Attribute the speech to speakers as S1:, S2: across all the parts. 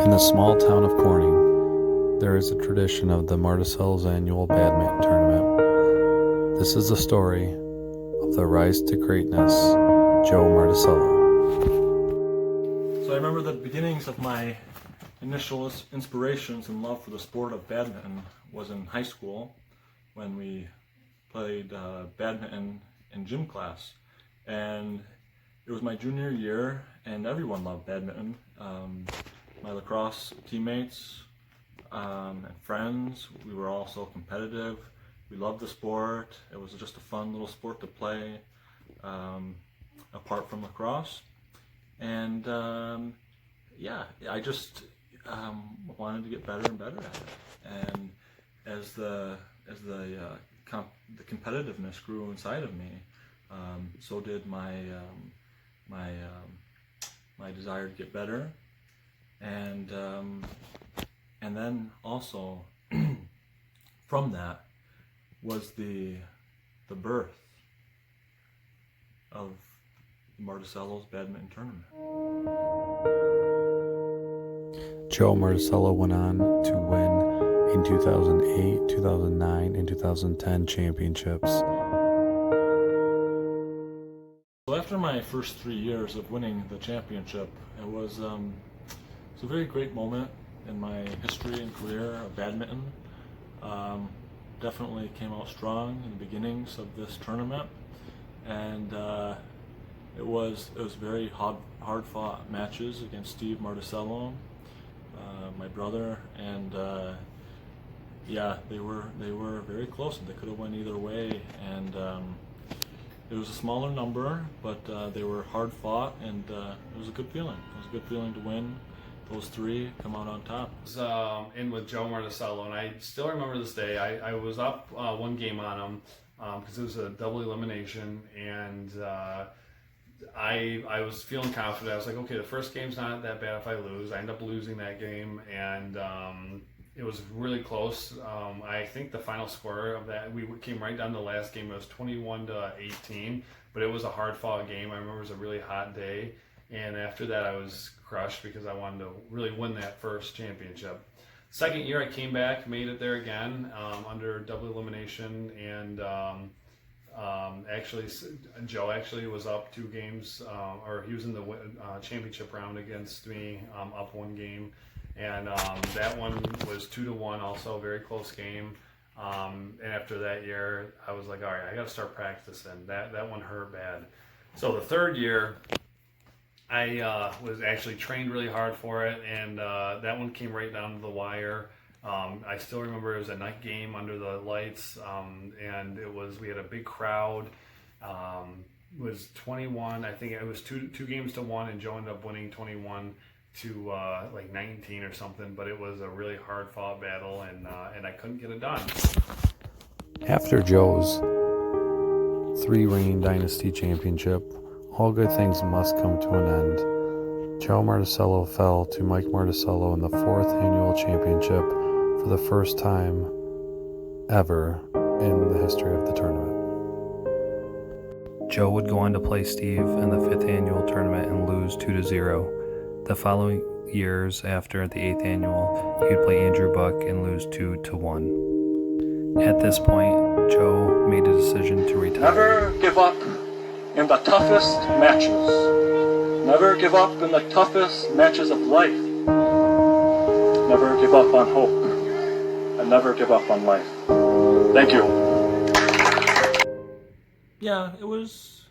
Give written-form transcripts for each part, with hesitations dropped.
S1: In the small town of Corning, there is a tradition of the Martuscello's annual badminton tournament. This is the story of the rise to greatness, Joe Martuscello.
S2: So I remember the beginnings of my initial inspirations and love for the sport of badminton was in high school when we played badminton in gym class. And it was my junior year and everyone loved badminton. My lacrosse teammates and friends, we were all so competitive. We loved the sport. It was just a fun little sport to play apart from lacrosse. And I just wanted to get better and better at it. And as the competitiveness grew inside of me, so did my desire to get better. And then also from that was the birth of Martuscello's badminton tournament.
S1: Joe Martuscello went on to win in 2008, 2009, and 2010 championships.
S2: So after my first 3 years of winning the championship, it was a very great moment in my history and career of badminton. Definitely came out strong in the beginnings of this tournament, and it was very hard fought matches against Steve Martuscello, my brother, and they were very close. They could have went either way, and it was a smaller number, but they were hard fought, and it was a good feeling. It was a good feeling to win those three, come out on top.
S3: I was in with Joe Martuscello, and I still remember this day. I was up one game on him because it was a double elimination, and I was feeling confident. I was like, okay, the first game's not that bad if I lose. I end up losing that game, and it was really close. I think the final score of that, we came right down to the last game. It was 21-18, but it was a hard-fought game. I remember it was a really hot day, and after that I was crushed because I wanted to really win that first championship. Second year I came back, made it there again under double elimination, and Joe actually was up 2 games, or he was in the championship round against me, up 1 game. And that one was 2-1, also a very close game. And after that year, I was like, all right, I got to start practicing. That one hurt bad. So the third year, I was actually trained really hard for it, and that one came right down to the wire. I still remember it was a night game under the lights, and we had a big crowd. It was 21, I think it was 2 games to 1, and Joe ended up winning 21 to like 19 or something, but it was a really hard fought battle, and I couldn't get it done.
S1: After Joe's 3 reigning dynasty championship, all good things must come to an end. Joe Martuscello fell to Mike Martuscello in the 4th annual championship for the first time ever in the history of the tournament. Joe would go on to play Steve in the 5th annual tournament and lose 2-0. The following years after the 8th annual, he would play Andrew Buck and lose 2-1. At this point, Joe made a decision to retire.
S2: Never give up in the toughest matches. Never give up in the toughest matches of life. Never give up on hope. And never give up on life. Thank you. Yeah, it was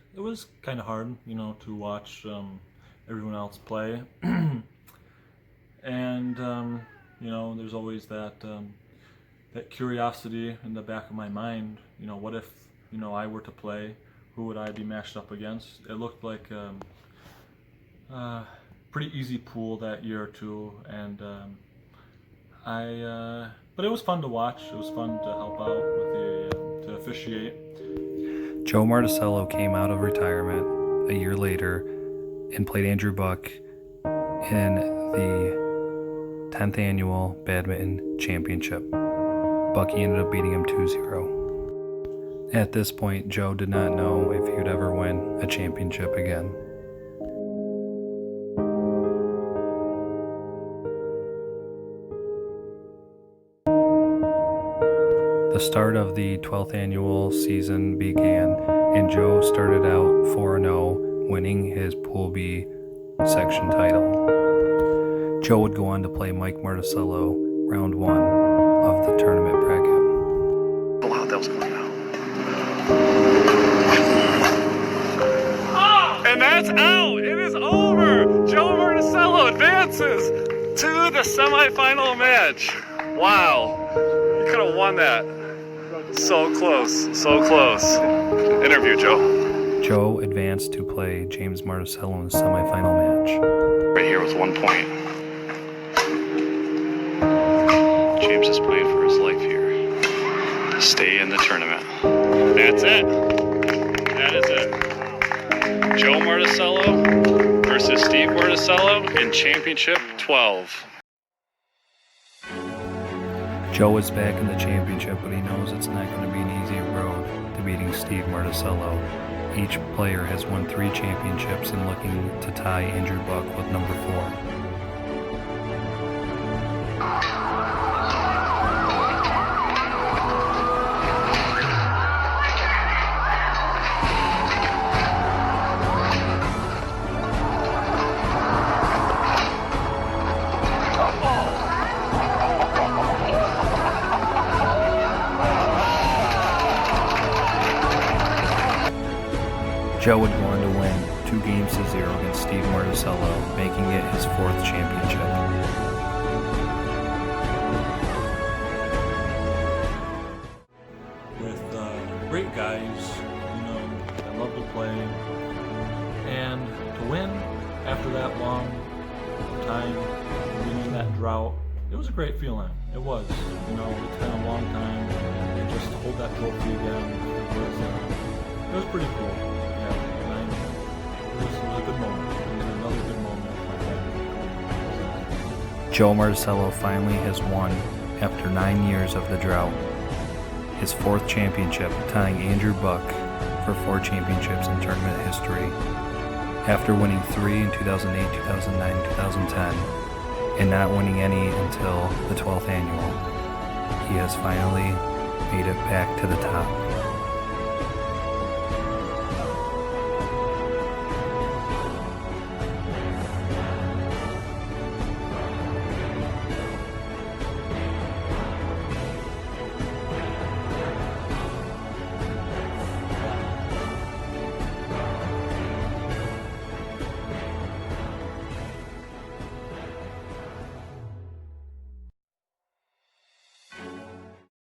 S2: kind of hard, to watch everyone else play. And there's always that curiosity in the back of my mind. What if I were to play? Who would I be matched up against? It looked like pretty easy pool that year or two, and but it was fun to watch. It was fun to help out with to officiate.
S1: Joe Martuscello came out of retirement a year later and played Andrew Buck in the 10th annual badminton championship. Bucky ended up beating him 2-0. At this point, Joe did not know if he would ever win a championship again. The start of the 12th annual season began, and Joe started out 4-0, winning his Pool B section title. Joe would go on to play Mike Martuscello round 1 of the tournament bracket.
S4: Oh, wow, that was going out.
S1: And that's out! It is over! Joe Martuscello advances to the semifinal match. Wow, you could have won that. So close, so close. Interview, Joe. Joe advanced to play James Martuscello in the semifinal match.
S4: Right here with 1 point. James is playing for his life here to stay in the tournament.
S1: That's it. That is it. Joe Martuscello versus Steve Martuscello in Championship 12. Joe is back in the championship, but he knows it's not going to be an easy road to beating Steve Martuscello. Each player has won 3 championships and looking to tie Andrew Buck with number 4. Joe would go on to win 2-0 against Steve Martuscello, making it his 4th championship.
S2: With great guys, I love to play, and to win after that long time, being in that drought, it was a great feeling. It was, it's been a long time, and just to hold that trophy again, it was pretty cool. It was a good moment. It was another good moment of my life.
S1: Joe Martuscello finally has won, after 9 years of the drought, his 4th championship, tying Andrew Buck for 4 championships in tournament history. After winning 3 in 2008, 2009, 2010, and not winning any until the 12th annual, he has finally made it back to the top.